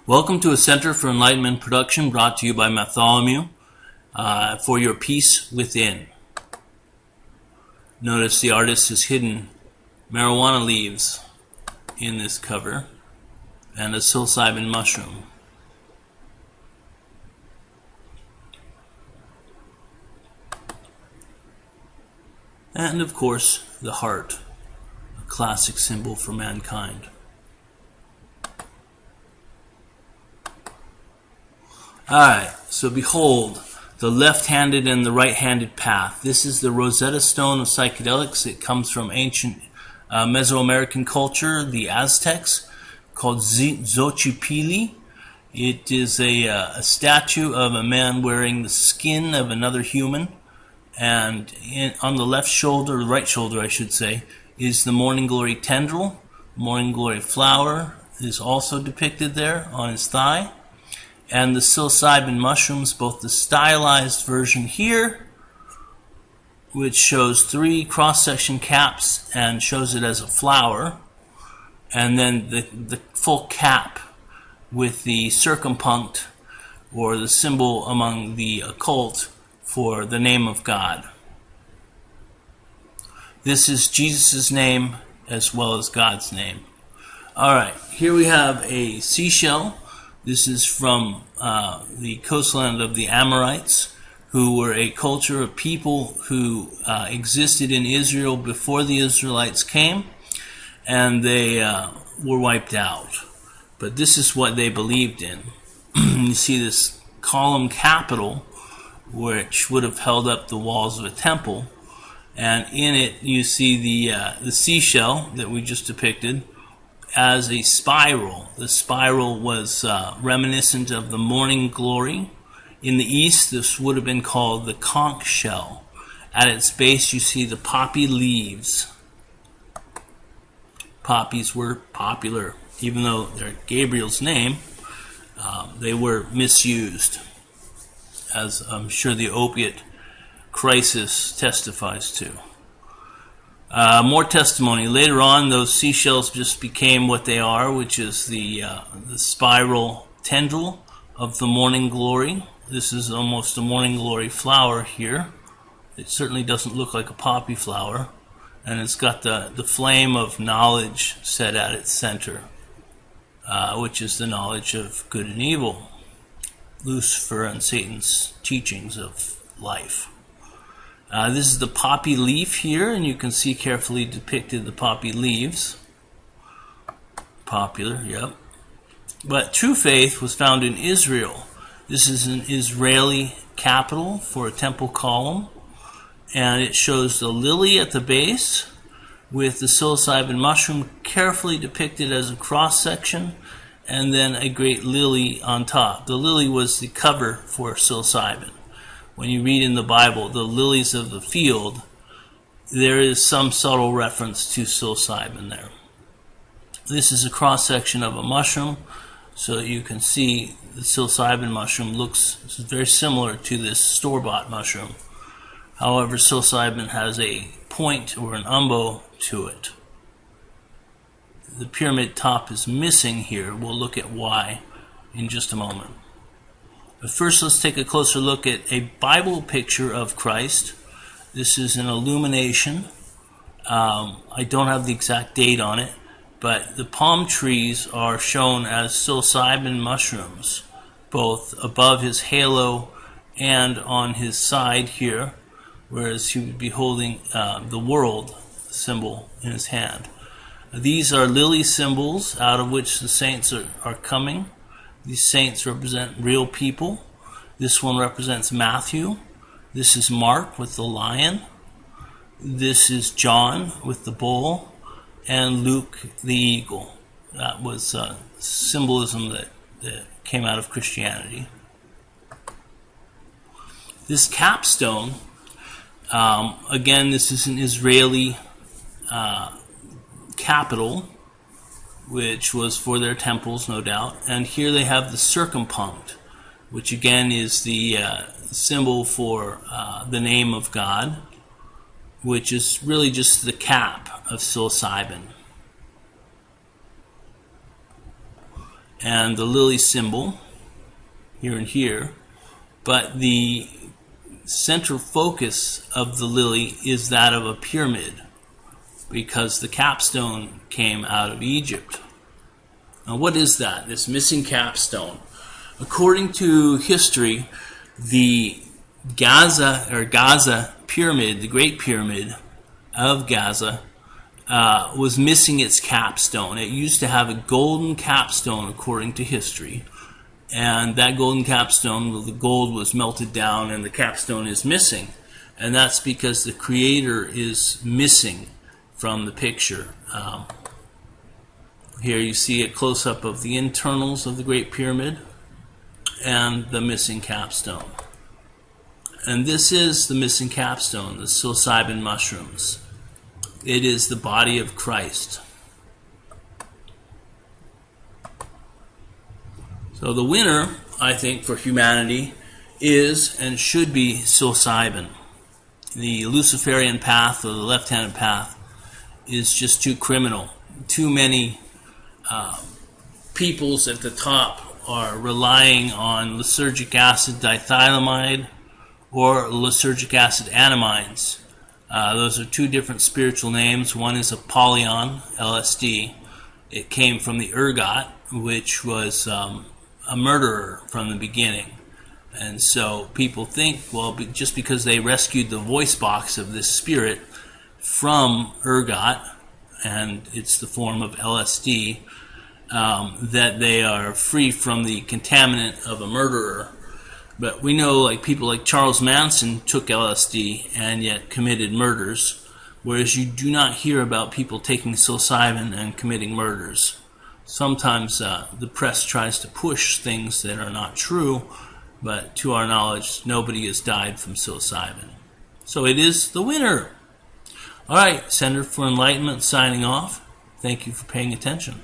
Welcome to a Center for Enlightenment production brought to you by Bartholomew for your peace within. Notice the artist has hidden marijuana leaves in this cover and a psilocybin mushroom. And of course, the heart, a classic symbol for mankind. Alright, so behold, the left-handed and the right-handed path. This is the Rosetta Stone of psychedelics. It comes from ancient Mesoamerican culture, the Aztecs, called Xochipilli. It is a statue of a man wearing the skin of another human, and on the left shoulder, or right shoulder I should say, is the morning glory tendril. Morning glory flower is also depicted there on his thigh. And the psilocybin mushrooms, both the stylized version here, which shows 3 cross-section caps and shows it as a flower, and then the full cap with the circumpunct, or the symbol among the occult for the name of God. This is Jesus' name as well as God's name. Alright, here we have a seashell. This is from the coastland of the Amorites, who were a culture of people who existed in Israel before the Israelites came, and they were wiped out. But this is what they believed in. You see this column capital, which would have held up the walls of a temple, and in it you see the seashell that we just depicted as a spiral. The spiral was reminiscent of the morning glory. In the east, this would have been called the conch shell. At its base, you see the poppy leaves. Poppies were popular, even though they're Gabriel's name. They were misused, as I'm sure the opiate crisis testifies to. More testimony. Later on, those seashells just became what they are, which is the spiral tendril of the morning glory. This is almost a morning glory flower here. It certainly doesn't look like a poppy flower, and it's got the flame of knowledge set at its center, which is the knowledge of good and evil, Lucifer and Satan's teachings of life. This is the poppy leaf here, and you can see carefully depicted the poppy leaves. Popular, yep. But true faith was found in Israel. This is an Israeli capital for a temple column, and it shows the lily at the base with the psilocybin mushroom carefully depicted as a cross-section, and then a great lily on top. The lily was the cover for psilocybin. When you read in the Bible, the lilies of the field, there is some subtle reference to psilocybin there. This is a cross-section of a mushroom, so you can see the psilocybin mushroom looks very similar to this store-bought mushroom. However, psilocybin has a point or an umbo to it. The pyramid top is missing here. We'll look at why in just a moment. But first, let's take a closer look at a Bible picture of Christ. This is an illumination. I don't have the exact date on it, but the palm trees are shown as psilocybin mushrooms, both above his halo and on his side here, whereas he would be holding the world symbol in his hand. These are lily symbols out of which the saints are coming. These saints represent real people. This one represents Matthew. This is Mark with the lion. This is John with the bull. And Luke the eagle. That was symbolism that came out of Christianity. This capstone, again, this is an Israeli capital, which was for their temples, no doubt. And here they have the circumpunct, which again is the symbol for the name of God, which is really just the cap of psilocybin. and the lily symbol here and here, but the central focus of the lily is that of a pyramid, because the capstone came out of Egypt. Now, what is that, this missing capstone? According to history, the Gaza pyramid, the Great Pyramid of Gaza, was missing its capstone. It used to have a golden capstone, according to history. And that golden capstone, the gold was melted down and the capstone is missing. And that's because the Creator is missing from the picture. Here you see a close-up of the internals of the Great Pyramid and the missing capstone. And this is the missing capstone, the psilocybin mushrooms. It is the body of Christ. So the winner, I think, for humanity is and should be psilocybin. The Luciferian path, or the left-handed path, is just too criminal. Too many peoples at the top are relying on lysergic acid dithylamide or lysergic acid anamines. Those are two different spiritual names. One is Apollyon, LSD. It came from the ergot, which was a murderer from the beginning. And so people think, well, just because they rescued the voice box of this spirit from ergot, and it's the form of LSD, that they are free from the contaminant of a murderer. But we know, like, people like Charles Manson took LSD and yet committed murders, whereas you do not hear about people taking psilocybin and committing murders. Sometimes the press tries to push things that are not true, but to our knowledge, nobody has died from psilocybin. So it is the winner. All right, Center for Enlightenment signing off. Thank you for paying attention.